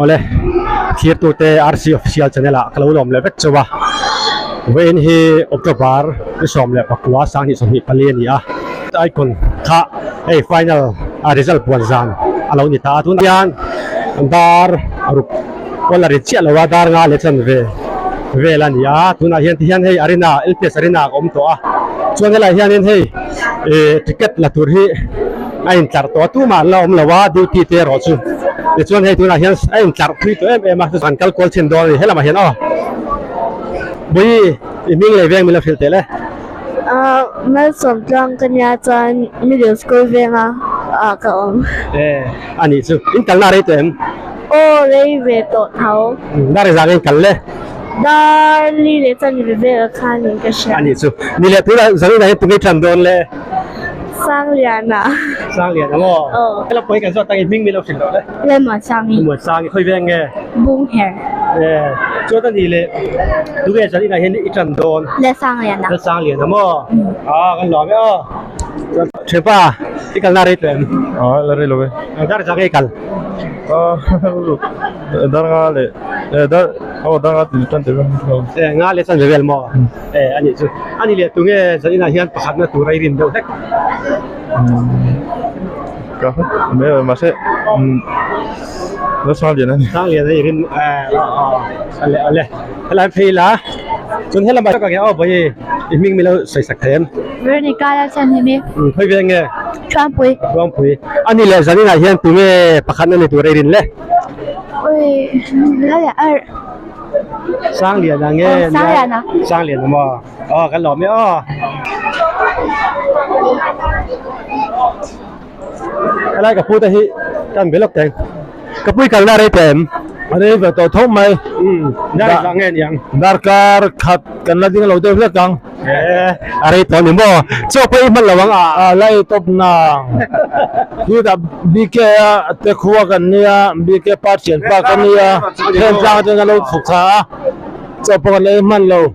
ole thir tu te RC official channel a kalau lom le vet chawa wen hi October ni som le pakwa sang ni som hi palian ni a ai kon kha ei final result puan zan alo ni ta tun yan dar arup wala ri chi alawa dar nga le chan ve la ni a tuna hian hei arena LPS arena om to a chuan la hian hei ticket la tur hi ain tar to tu ma lom lawa duty te ro chu le chuan hei tuna hian ain tar pui to em ma san kal kol chen dor hela ma hian o bui ming le veng mi la fil te le mới sớm trong căn nhà cho middle school về mà cậu anh ấy chứ in cần là đấy tụi em ô lấy về tổ thấu đã ra cái cần lên đã đi lấy cho người về ở khăn những cái gì anh ấy chứ你来突然昨天来tụi cái trần đồn lên sang liền à sang liền đúng không cái là quay cái do tay mình lo chỉnh đó đấy lên mà sang đi một sang hơi veng nghe bung hair cho ta đi lên tụi cái giờ đi này hiện đi trần đồn lên sang liền à lên sang liền đúng không cái lò mấy chơi pa cái cần là đấy tụi em là đây rồi đã ra cái cần dar nga le dar nga tan te nga le san level mo ani chu ani le tunge zalina hian pakhat na turai rin do tek ka me ma se nó sang liền này sang liền rin ale ala phila chun hela ba ka ge bai iming milo sai sak them Veronica là chân gì phoi ve nge Trump pui ani le zalina hian tunge pakhat na le turai rin le ôi là sang liền là nghe sang liền mà cái lò mấy cái này cái phu ta hi cần biết lọc tiền cái phu cần là đây tiền ở đây về tổ thống mày đây là nghe nhàng darkar khat cần là tiếng lâu tới rất căng ở đây tổ niệm mò cho phải mất là vắng lại top na như là bị cái te khua cần nia bị cái phát triển pa cần nia thêm ra cho nó phục sa cho bọn lấy man lâu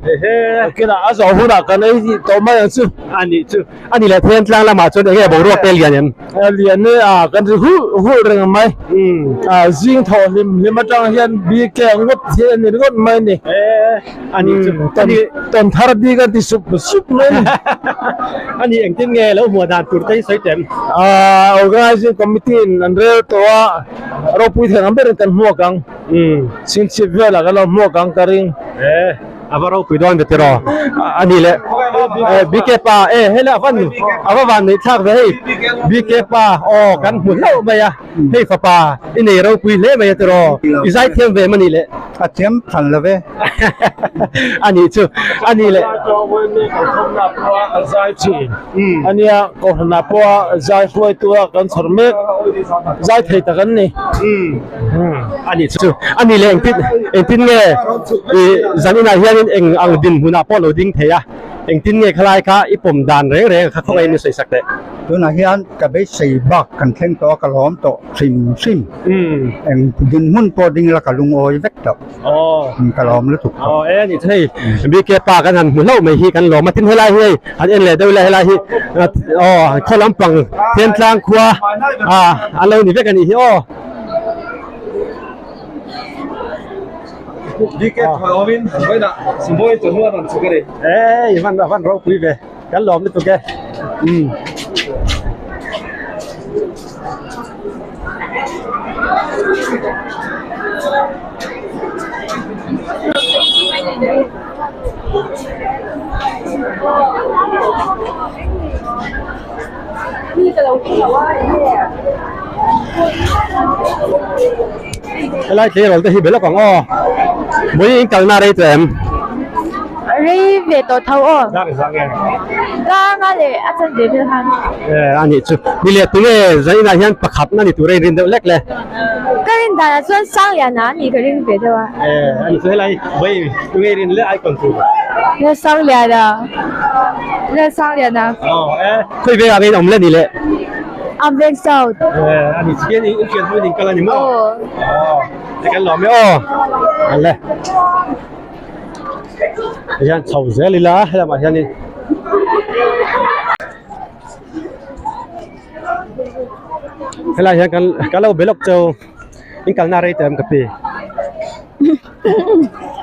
cái là ở chỗ hút cái này tổ mấy anh chứ anh là thêm lang là mà cho để cái bộ ruột tên liền này cái gì hút rồi mấy riêng thầu thì mà trong hiện bị cái ngất hiện này ngất mấy này anh tuần thar đi cái thì sụp lên anh anh tin nghe lâu mùa đàn tụt tay sấy tem organizing committee anh rêu to rồi bây giờ anh biết cái mua căng xin chip về là cái lo mua căng cái ring avaro kuidon betero ani le bikepa hela van avavan ni thak ve bikepa kan mulo maya hei fapa ini ro pui le maya tero izai them ve mani le athem than la ve ani chu ani le zai chi ania ko na po zai foi tu kan sorme zai thei ta kan ni ani chu ani le engtin nge zanina hian eng ang din huna po loading theya engtin nge khalai kha ipom dan re kha khoi ni sei sakte tuna hian ka be sei bak kan thleng to ka lom to sim eng din hun po ding la ka lung oi vek to ka lom lu tuk ni thei bi ke pa kan han mulo mai hi kan lo ma tin helai hi an en le deu la helai hi kholam pang thian tlang khua alo ni vek ani hi đi cái thằng Ovin với nè xin bôi cho mua thằng số cái này văn rau quý về cắn lòm đi tụi cái cái này kia rồi thì biết là còn mới cần na đây tụi em đi về tổ thấu ra để sang nghe ra ngay để ăn chân để được hàng anh ấy chứ đi liệt tụi em giấy này hiện bạc hấp nó đi tụi em riêng đâu lách lẹ cái này là xuân sang liền à你肯定别的吧anh ấy lại bây tụi em riêng lẽ ai còn tụi那sang liền的那sang liền的thôi về à bên ông lên đi lẹ ăn bên sau anh ấy kia đi chuyện thôi thì cái là gì mà cái lò mấy anh lẹ hiện sầu dễ lì lá hay là mà hiện đi cái này hiện cái lâu bé lộc châu in kal na rei tem ka pi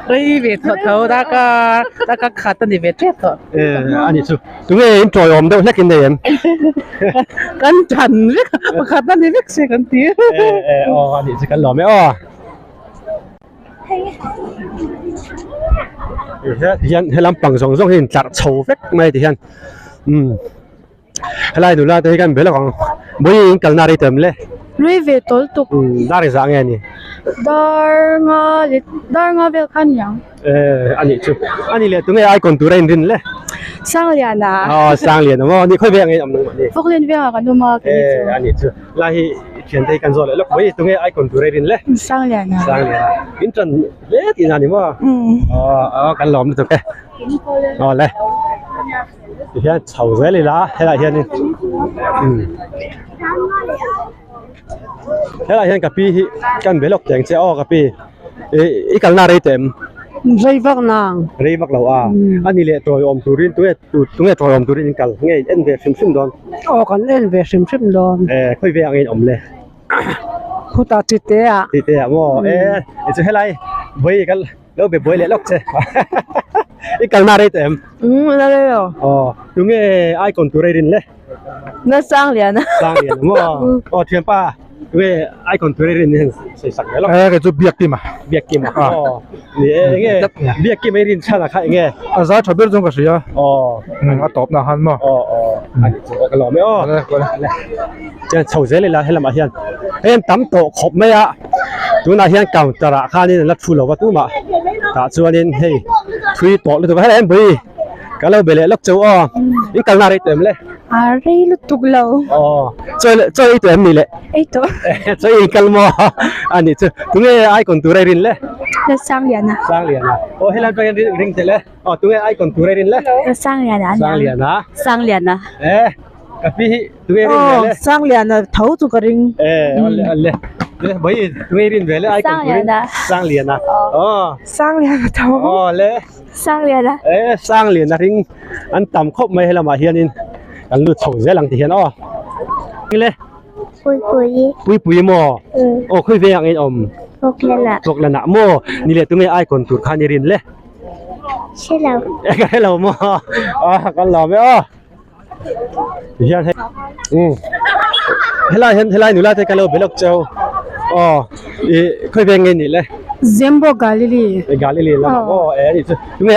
rei về thọ đã có khát tận về chết thọ ani chu tu nge in troi om do lekin ne em kan chan biết mà khát tận về sẽ kan tiếc ani chu kan lo me o hian helam pang song song hin tlar chho vek mai ti hian helai du la te kan bela kong moi in kal na rei tem le rei về tối tục da ri za nge ni dar nga về khăn yang ani chu ani le tu nge ai kon tu rein rin le sang liền à sang liền mo ni khoi ve nge am nang ni phúc lên về cả nôm mà cái ani chu la hi thian te kan zo le lok moi tu nge ai kon tu rein le sang liền à sang liền in tran le ti na ni mo kan lom tu ke le hian chau ze le la helai hian ni helai hian ka pi hi kan belok teng che o ka pi i kal na rei tem rei vak nang rei vak lo ani le troi om turin tu nge troi om turin kal nge en ve sim don kan lên về sim don khoi ve angin om le khu ta ti te à ti te mo chu helai boi kal lo be boi le lok che i kal na rei tem là đây rồi tu nge ai kon tu rei rin le nó sang liền à sang liền mo thian pa we ai kon tu rei rin hen sai sak le lok cái chỗ biếc đi mà biak kim ni nge biak kim rin chana khai nge giá cho biết trong cái gì à top nào hắn mà ani chu ka lo me chen chho ze le la helam a hian em tam to khop me a tu na hian counter a kha ni la thu lo wa tu ma ta chuanin hei thui to le tu ha em bui ka lo bele lok chu in kal na rei tem le rei lu tục lâu chơi tu em ni le ấy to chơi in kal mo ani chu tu nge ai kon tu rei rin le nó sang liền à sang liền à helam to ring te le tu nge ai kon tu rei rin le nó sang liền à sang liền à sang liền à ka pi tu nge rin le sang liền à thấu tu cái ring le bởi vì người điền về lại ai cũng liền à sang liền à sang liền à thấu lẽ sang liền à sang liền là riêng anh tầm khóc mấy hay là mà hiền in anh lụt sầu dễ lằng thì hiền lẽ bùi bùi mò khơi về anh em thuộc là nã mò ni lẽ tụi ai còn tụt khan điền lẽ cái lâu mò cái lâu mấy hiền hay hay là nụ la thế cái lâu bị lộc châu khơi về nghe ni lẽ Zembo Galili Galili la chúng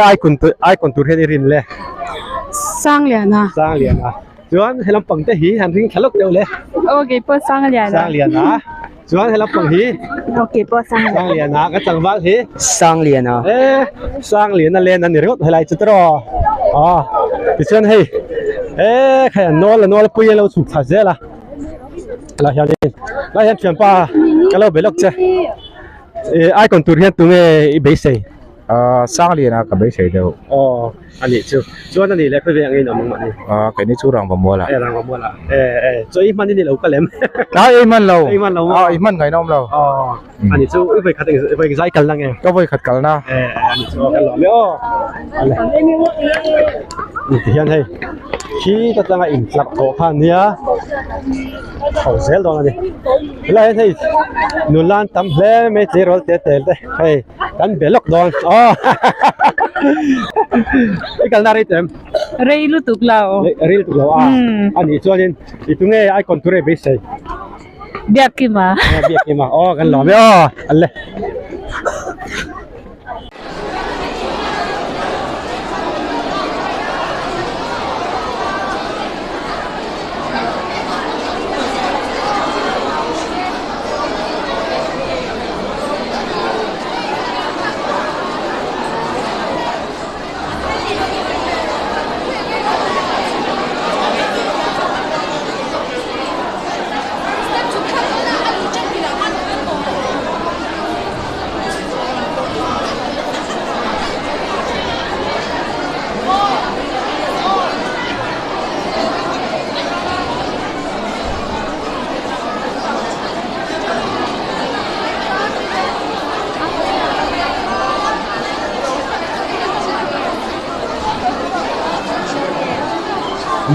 ai còn tụt hết rin lẽ sang liền à chuan helam pang te hi han ring thalok deu le ok po sang liền à chuan helam pang hi ok po sang liền ka changwal hi sang liền à sang liền na len an ni rot helai chutro ti chuan hei khay nol pui lo chu tha zela la hian thiam pa ka lo belok che ai còn tụt hian tu nge be sei sang liền à cái bấy sấy đâu ani chu chuan ani le khoi ve angin amang mani cái này chú răng vào mua lại rang mo la choi man ni lo ka lem cái man lâu man ngày năm lâu ani chu ve khat ve zai kal lang có voi khát cào na ani chu ka lo le hian hei khi ta tanga in tlak tho khan nia khau zel dong ani la hei nu lan tam hle me te rol te hei kan belok dong cái nào đấy em rei lu tuk lao rei tu lo ani chuanin itunge ai kon ture be sei biak ki ma kan lo me alle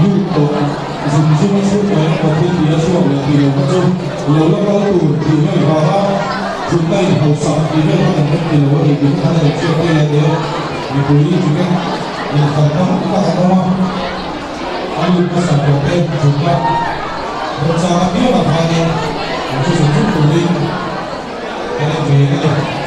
liên tục dùng chung sức khỏe và thiên địa xuống là điều bất dung, lối lao tù thì ngày vào 중간에 벌써 이런 것들 우리 민간에 지역에 대해 우리 중에 감당 가능한 아니 무슨 법에 중간 그렇잖아 필요가 많이 무슨 우리 그냥 저희가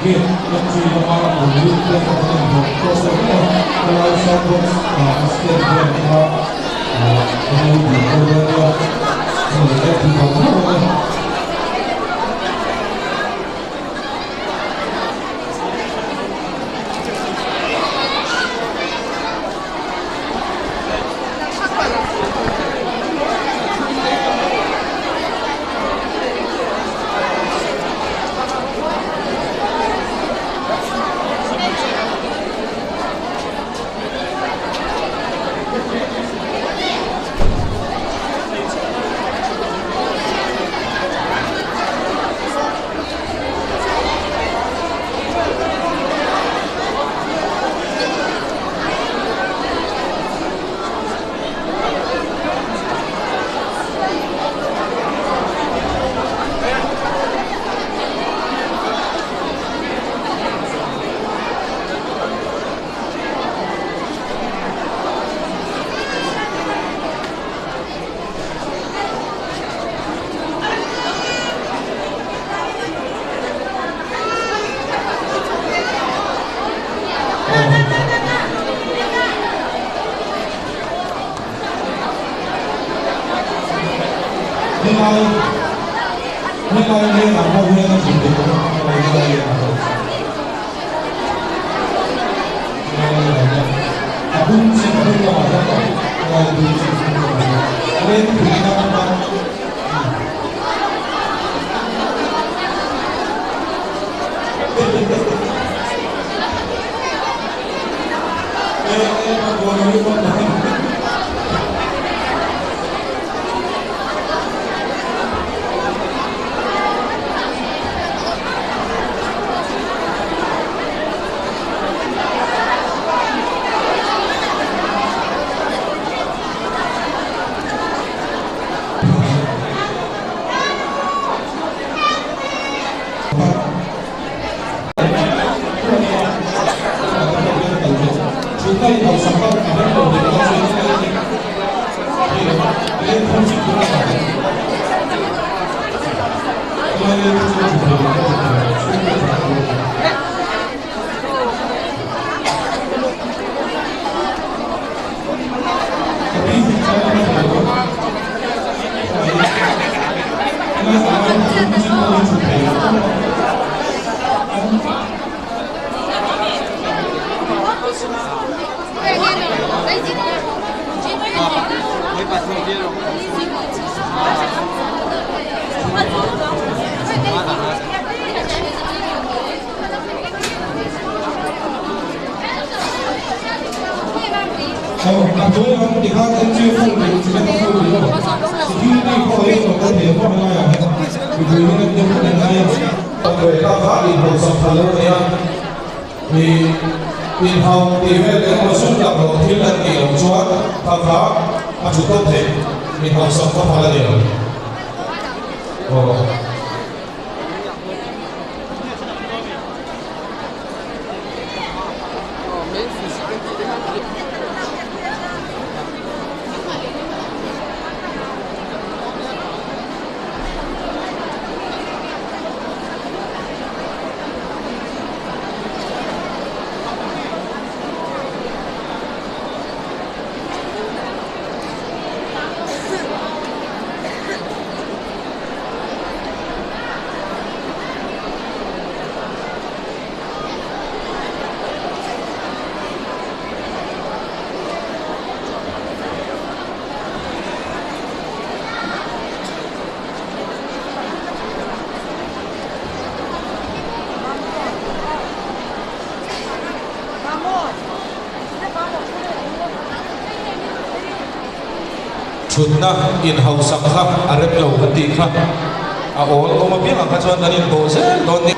Bien, 역시 영화 우리들의 프로세스가 클라우스하고 스탠드가 회가에 남아 회가 준비고 아군지 그런 거 맞아? 왜 그냥 저희 한국이 한 NGO 를 진행하고요. security 포인트 같은 거 하나야 해서 우리는 좀 내가요. rồi ta phát hiện một sập thờ lâu này thì tiền hồng thì về để một số nhập đầu tiên là tiền đồng chúa thập phá mà chúng tôi thể tiền hồng sập có phải là điều ชุดนะอินเฮาสักครับอะไรเราปฏิครับโอ้โอ้มาเพียงกับชวนกันอินโตเซ่ตอนนี้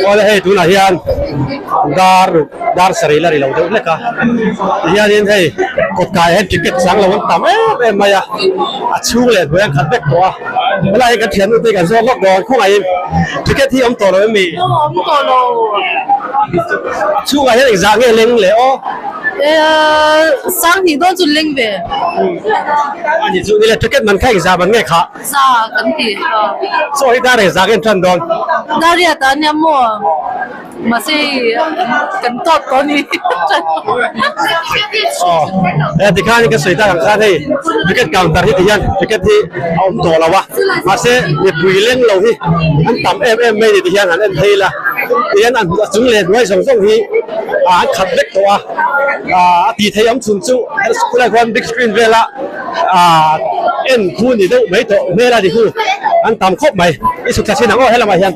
Oleh itu lah hian dar serila di laut lek ah hian ini hei kot kai het tiket sang lawan tam maya achu le buang khat bek to ela ai kan thian u te kan zo lok don khong ai tiket thi om to lo mi chu ai het exam nge leng le o sang thì都准领呗， ani chu ni le tiket man khai exam man nge kha 啥跟的， so hi dar exam nge tran don 那里当年么，嘛是跟多多呢， di khan ni ka soi ta khan hei tiket counter hi hian tiket hi om to la wa ma se ni pui leng lo hi an tam me ni hian an thei la hian an chung le noi song song hi an khat bek to ti thei am chun chu kula kwan big screen vela en khu ni do mai to me la di khu an tam khop mai isu ta sin ang o hela ma hian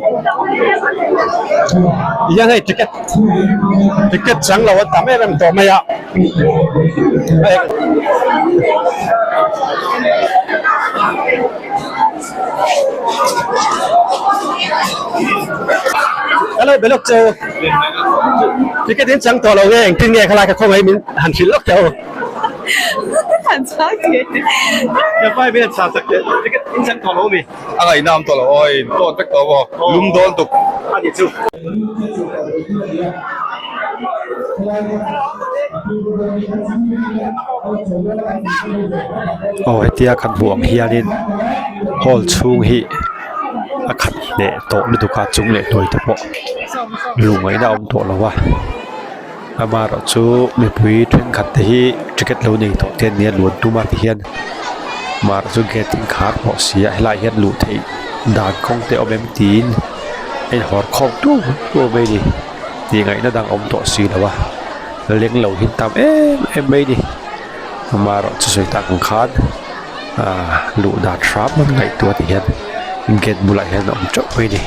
hian hei tiket sang lo tam em to mai a Hello, belok châu. Tiket đến trắng to lâu nghe, tin nghe khai cái không ấy mình hẳn phí lốc châu. 很差嘅。 Ya phải biết sao sắc tiket đến trắng to lâu mi. Ay nam to lo oi to tek to bo lum don tuk Anh đi chú. Oh, tia kan buang hianin hol chung hi akhat le to ni duka chung le toi te po lungai na om to lawa ama ro chu mi pui thren khat te hi ticket lo nei to ten ne luan tu ma hian mar chu getting card po sia helai hian lu thei dan khong te om em tin en hor khom tu be ni ti ngai na dang om to si lawa leng lo hin tam em be ni ama ro chu soi ta kong khan lu da trap man ngai tu ti hian get bulai hian om chok be ni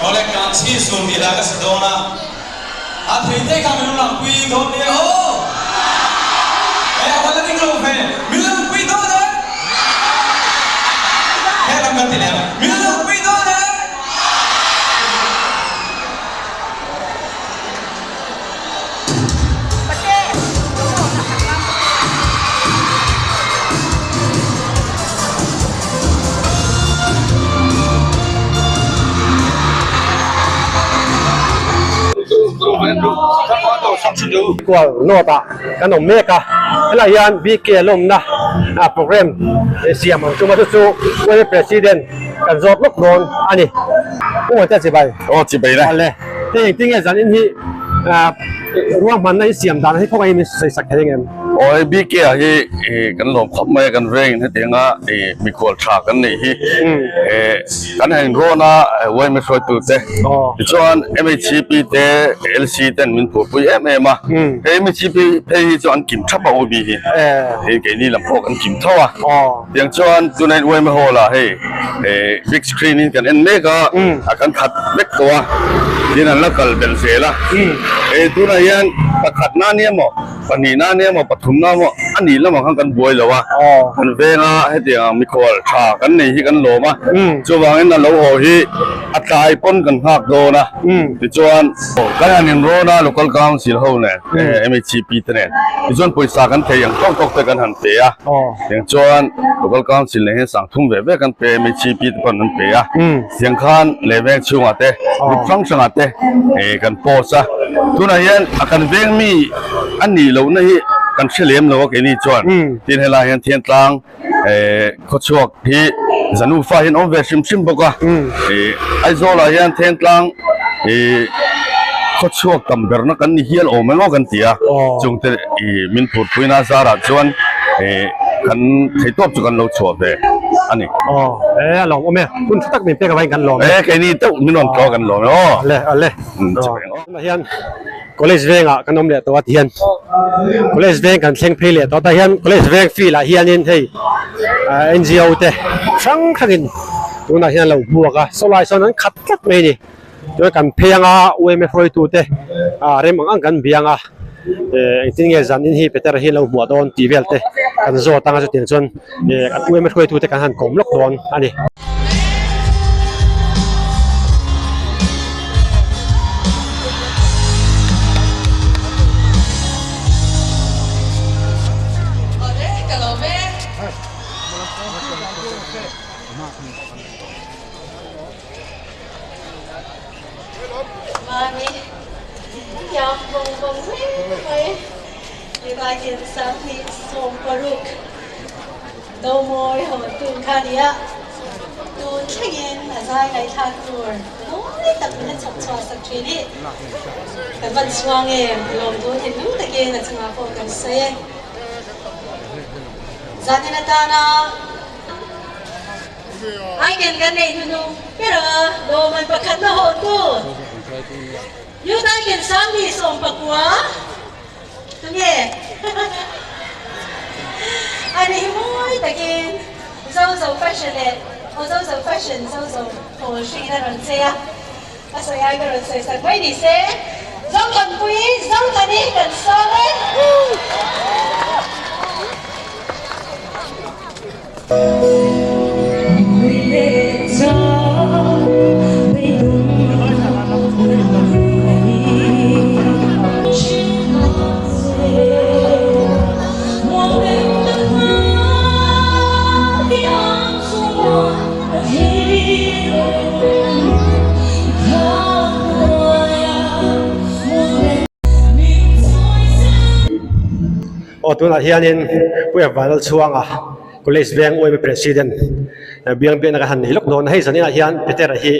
Oleh kansi sundi laga sedona, akhirnya kami ulang kui dot dia oh, apa lagi kalau milam kui dot deh, kami ganti dia, milam kui dot deh. Equal nota kan om meka ela yan BK lom na program siam ang cuma tu wali president kan zot lok don ani ko ta se bai 哦，接备咧。 ale ting zan in hi ruang man na siam dan hi phok ai mi sai sak theng em 我喺 B 機啊，去緊落級咩緊 rain 喺點啊？咪過查緊你去緊係羅那我咪說到啫。哦，你做 MHP 的 LC 的民普配 MM 嘛？MHP 配做檢測包邊去？你給你諗破緊檢測啊？哦，樣做做你我咪好啦，嘿，big screen 緊 N 咩個？akan cut back 個啊，你能啦個變色啦。做那樣cut 那呢麼？pani na ne mo pathum na mo ani lama khang kan boi lo wa kan ve nga he dia mi khol tha kan nei hi kan lo ma chu wang na lo ho hi atai pon kan hak do na ti chuan kan anin ro na local council ho ne MHP te ne ti chuan poisa kan thei yang tok tok te kan han pe a yang chuan local council ne he sang thum ve ve kan pe MHP te pan han pe a siang khan le ve chunga te function ate kan posa tuna yan akan veng mi ani lo na hi kan thlem lo ke ni chuan tin hela hian thian tlang kho chuak hi zanu fa hin on ve sim sim boka ai zola hian thian tlang kho chuak tam ber na kan ni hial o mengo kan tia chung te min phut puina zara chuan kan thei top chu kan lo chho ve ani lom ome kun tak mi pe ka vai kan lom ke ni to min on ko kan lom ale hian college venga kanom le to hian college veng kan thleng phei le to ta hian college veng fi la hian in hei NGO te sang khangin tuna hian lo buaka solai son an khat tak mai ni to kan phenga UMF roi tu te rem ang kan bianga tin nge zan in hi peter hi lo buwa don tivel te kan zo tanga chu tin chon UMF roi tu te kan han kom lok don ani Mami, yang bong mai, dibagian sapi som peruk, domoy hotun kadia, tun cengin azai ngai takur, noi tak nak cakap sakit ni, kapan suang long tu hindu tak nak cakap apa kan saya, jadi natana. Ai kan nei nu pero do man pakat na ho tu yu dai kan sang ni som pakwa tunge ani moi takin zo fashion le zo fashion zo ho shi na ran se ya asa ya ga ran se sa kwai ni se zo kan pui zo kan ni kan so tu nak hianin punya viral chuang kulis veng oi president biang biang nak han ni lok don hai sani nak hian peter hi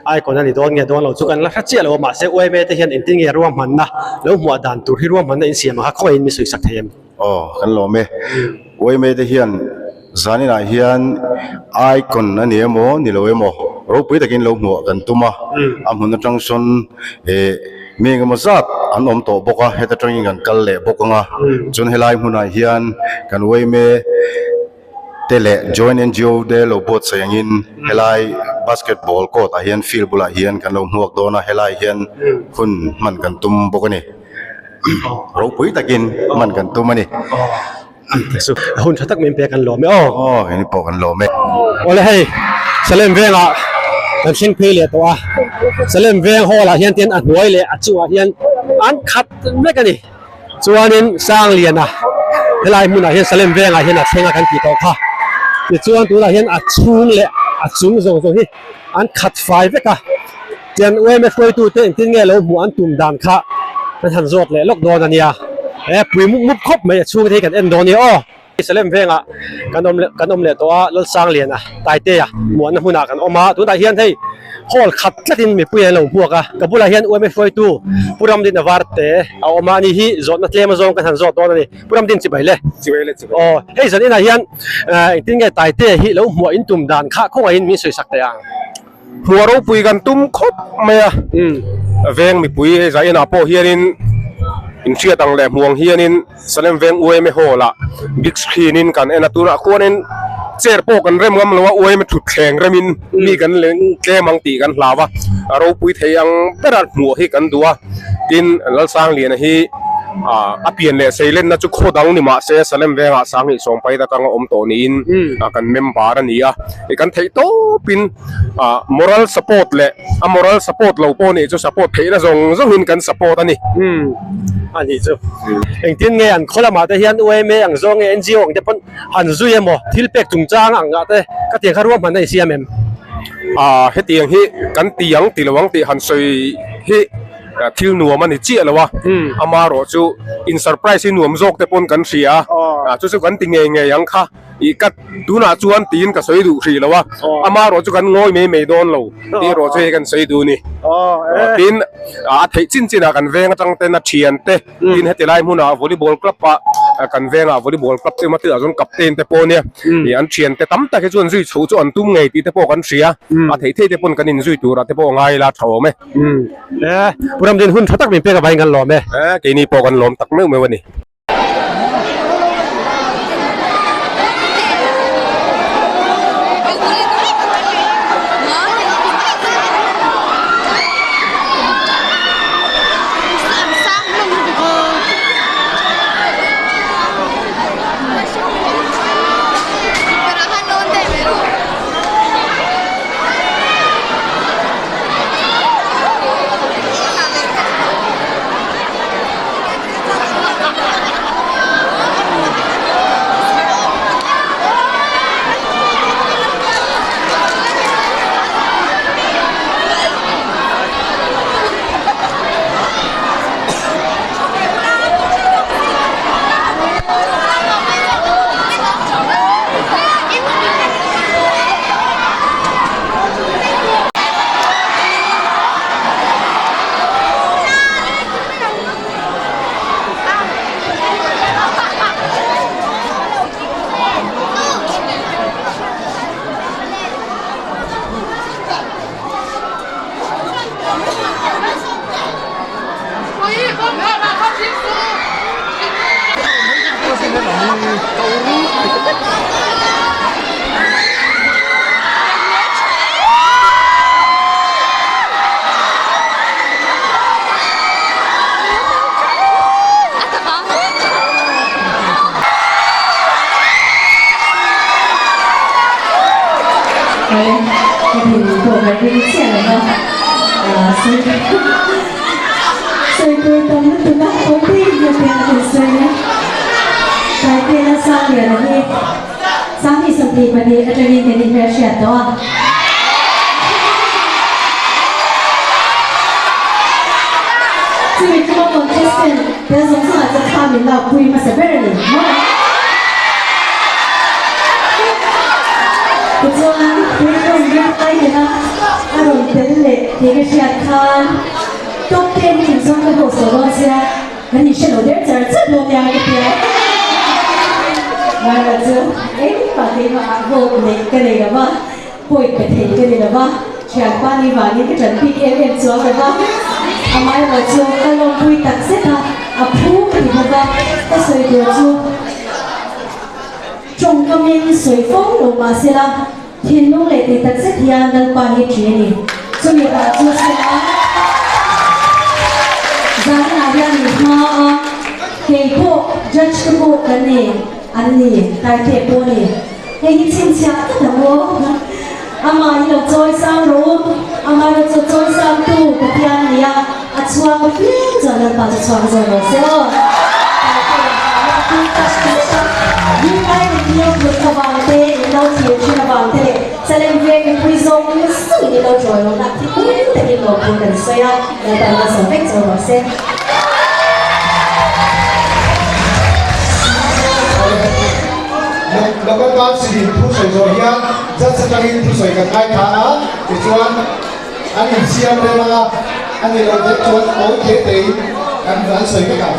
ai kon ani don nge don lo chukan la khachi lo ma se oi me te hian in ting ye ruam man na lo mu dan tur hi ruam man na in siam ha khoi mi sui sak them kan lo me oi me te hian zani na hian ai kon ani emo ni lo emo ro pui takin lo mu kan tuma am hun tang son mi nga mazat an om to boka heta training kan kal le bokanga chun helai huna hian kan wei me tele join NGO de lo bot sayangin helai basketball court a hian field bula hian kan lo huak dona helai hian hun man kan tum bokani ro pui takin man kan tum ani so hun thatak min pe kan lo me ini po kan lo me ole hei salem venga kan sing pe le to salem veng ho la hian tian a hnuai le a chu hian an khat me kan ni chuanin sang lian helai mun hian salem venga hian a thenga kan ti to kha ti chuan tu la hian a chung le a chung zo hi an khat fai veka tian we me foi tu te tin nge lo mu an tum dan kha kan han zot le lok don ania pui mup khop me chung the kan en don ni salem venga kanom le to lol sang lian tai te mu an huna kan oma tu da hian hei hol khat tlatin me pui lo huaka kabula hian we me foi tu puram din awarte a oma ni hi zot na tlema zong kan han zot don ni puram din chi bai le hei zan ina hian tin nge tai te hi lo mu in tum dan kha khong in mi soi sak teหัวเราปุยกันตุ้มครบไหมเวงมีปุยใจน่ะพอเฮียนินอินเชียตังแหลมห่วงเฮียนินแสดงเวงอวยไม่โหละบิ๊กสกรีนินกันเอ็นตัวละควนินเจอโปกันเริ่มงำเลยว่าอวยไม่ถูกแข่งเริ่มินมีกันเล่นแก้มังตีกันลาวะเราปุยเทียงเปรัดหัวให้กันดัวดินแล้วสร้างเหรียญที่เปลี่ยนเลยเซเลนน่าจะโคดังนี่มาเสียสเลมเวงสร้างที่ส่งไปตะกังอมโตนินกันเมมบาร์นี่กันเที่ยวโตปินmoral support เลยmoral support เราพอนี่จะ support เที่ยวส่งหินกัน support อันนี้อันนี้จ้ะเองที่เงี้ยอันคนละมาแต่เฮียนอวยเมอย่างส่งNGO อย่างเดียวพนหันซุยมั้งทิลเป็กจุงจ้างอ่ะแต่ก็เตียงข้ารวมมันได้เสียมั้งเฮตียงฮีกันเตียงตีระวังตีหันซุยฮีทิลนัวมันนี่เจี๊ยแล้ววะอามาโรจูอินเซอร์ไพรส์ที่หนุ่มโจกแต่ปนกันเสียจู่ๆกันติงเงยยังค่ะอีกัดดูน่าจวนตีนกับสวยดูสีแล้ววะอามาโรจูกันง่อยไม่โดนเราตีโรจูกันสวยดูนี่ตีนที่จริงๆกันเวงจังเตนเชียนเตตีนเฮติไลมุนวอลเลย์บอลคลับกันเวงวอลเลย์บอลคลับที่มาตีจนกับเตนแต่ปนเนี่ยอันเชียนแต่ตั้มแต่แค่จวนซุยชูจวนตุ้มไงตีแต่ปกันเสียที่แต่ปนกันอินซุยตัวแต่ปง่ายละเท่าไหมปุรำดินหุ่นทักมีเพื่อกับใบกันหล่อไหมทีนี้ปกันหล่อตักไม่วันนี้好嘞，我们我们这个线了哈，所以对当那对那我对那边的所以呢，在对那上面的呢，上面是对不对？这里给你们选的啊。这里这么多这些，别从上来就看明了，不一么是别人的，不错啊，你用这来的呢，阿龙等嘞，这个是看，冬天你从那后手东西啊，那你是有点劲儿，这多点一点，完了之后，哎，把这个阿后那个那个嘛，会给他一个那个嘛，全把你把你个整批给给做了嘛。阿妈我就阿龙会特色啊，阿婆你不吧，那水果就种个面水风路嘛是啦，天龙来的特色天能把你接你，所以啊就是啊，咱那边你看啊，给过 judge 过跟你，安你带给过你，给你亲切的我。阿妈伊就做三路，阿妈就做三度，个天里啊，阿窗个边就能把这窗做了，是哦。应该你要做个房子，你要贴去个房子，在那边会送四你都做了，那天天的你老婆人睡啊，来到我手边做了些。แล้วก็การสิริผู้สวยๆยังจะแสดงผู้สวยกับใครคะที่ชวนอันนี้เชียร์เลยมาอันนี้เราจะชวนโอ้ยเก๋ตีกันร้านสวยกัน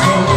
So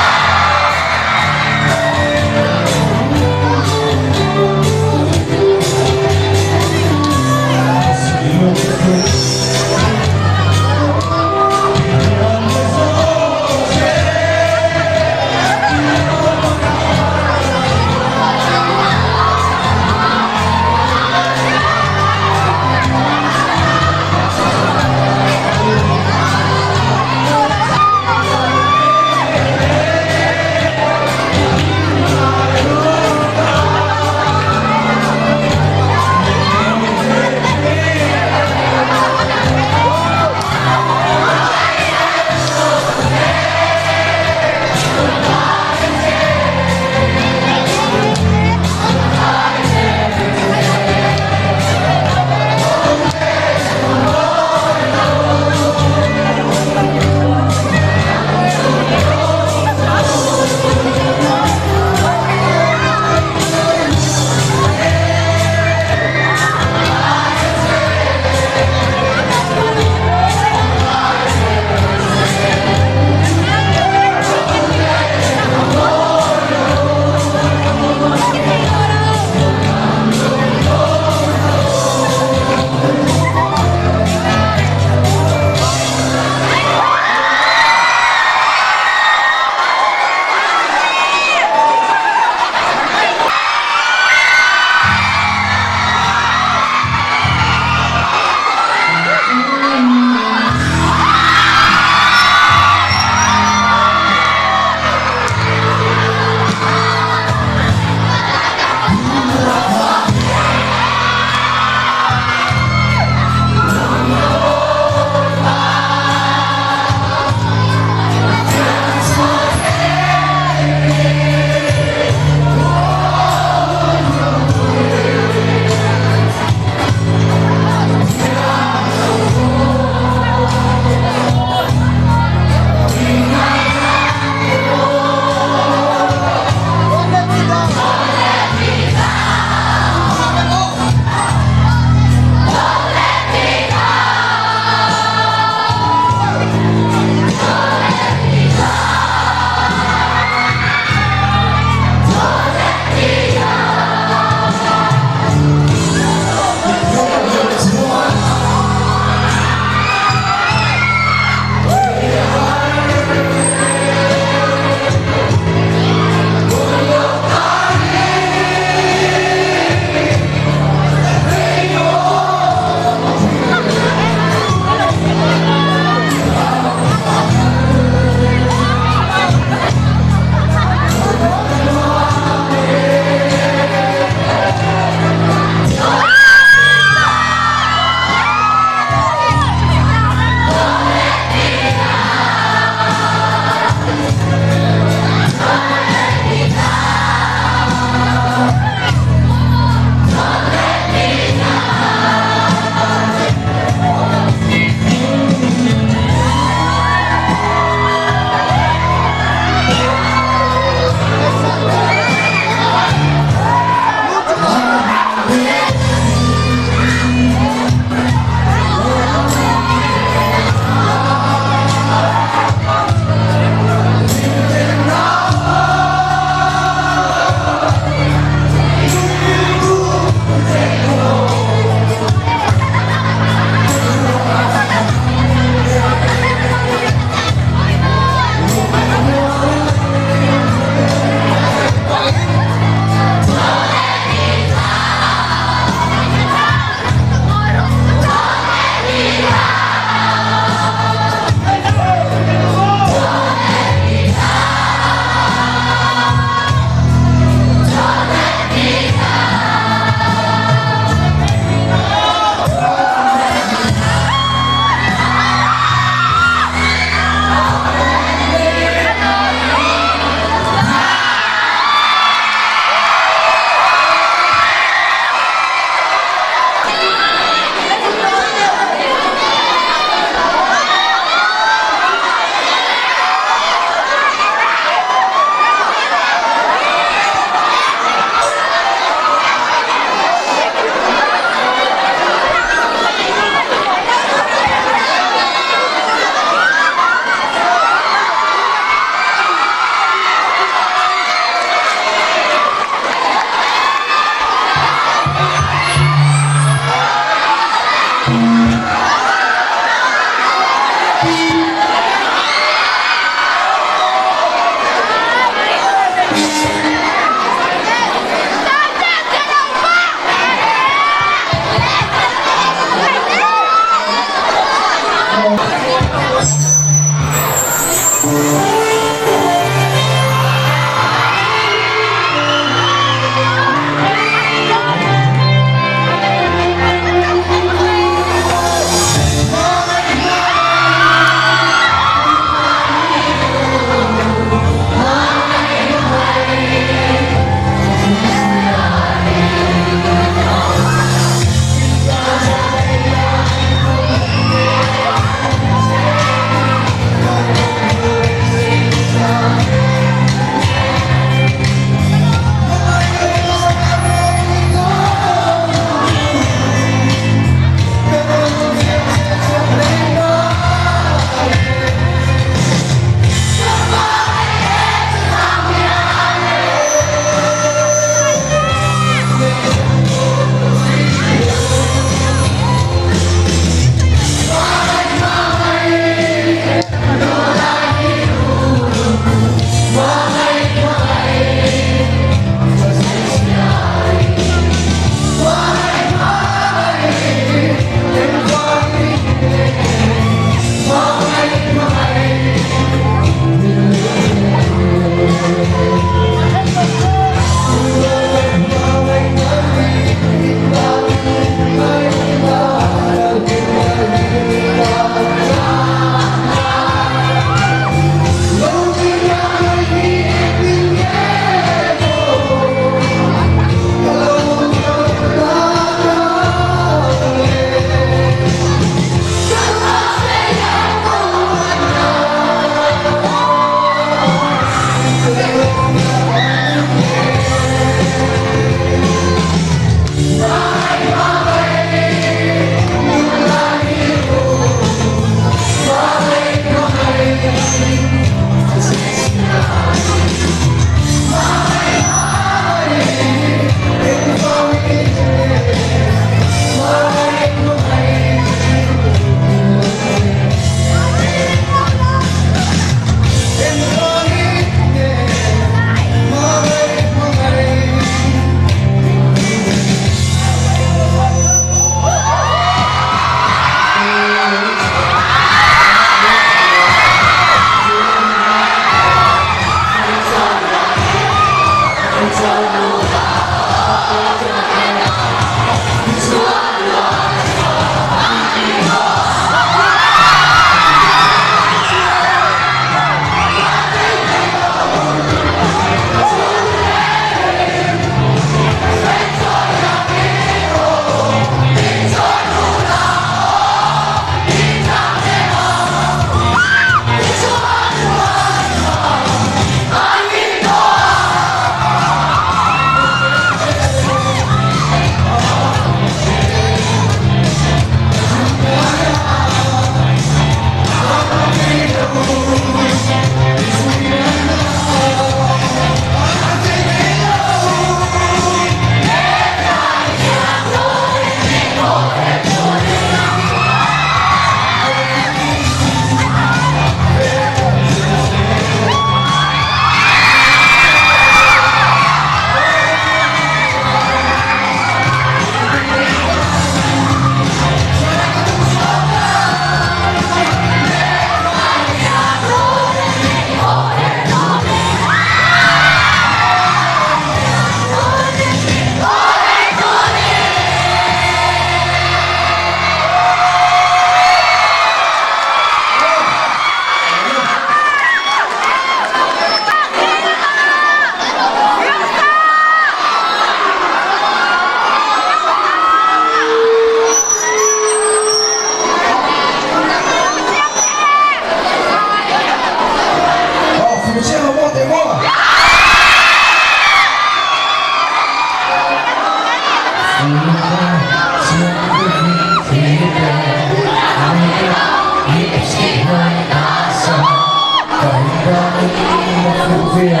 เสีย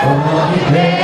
คนที่เพลง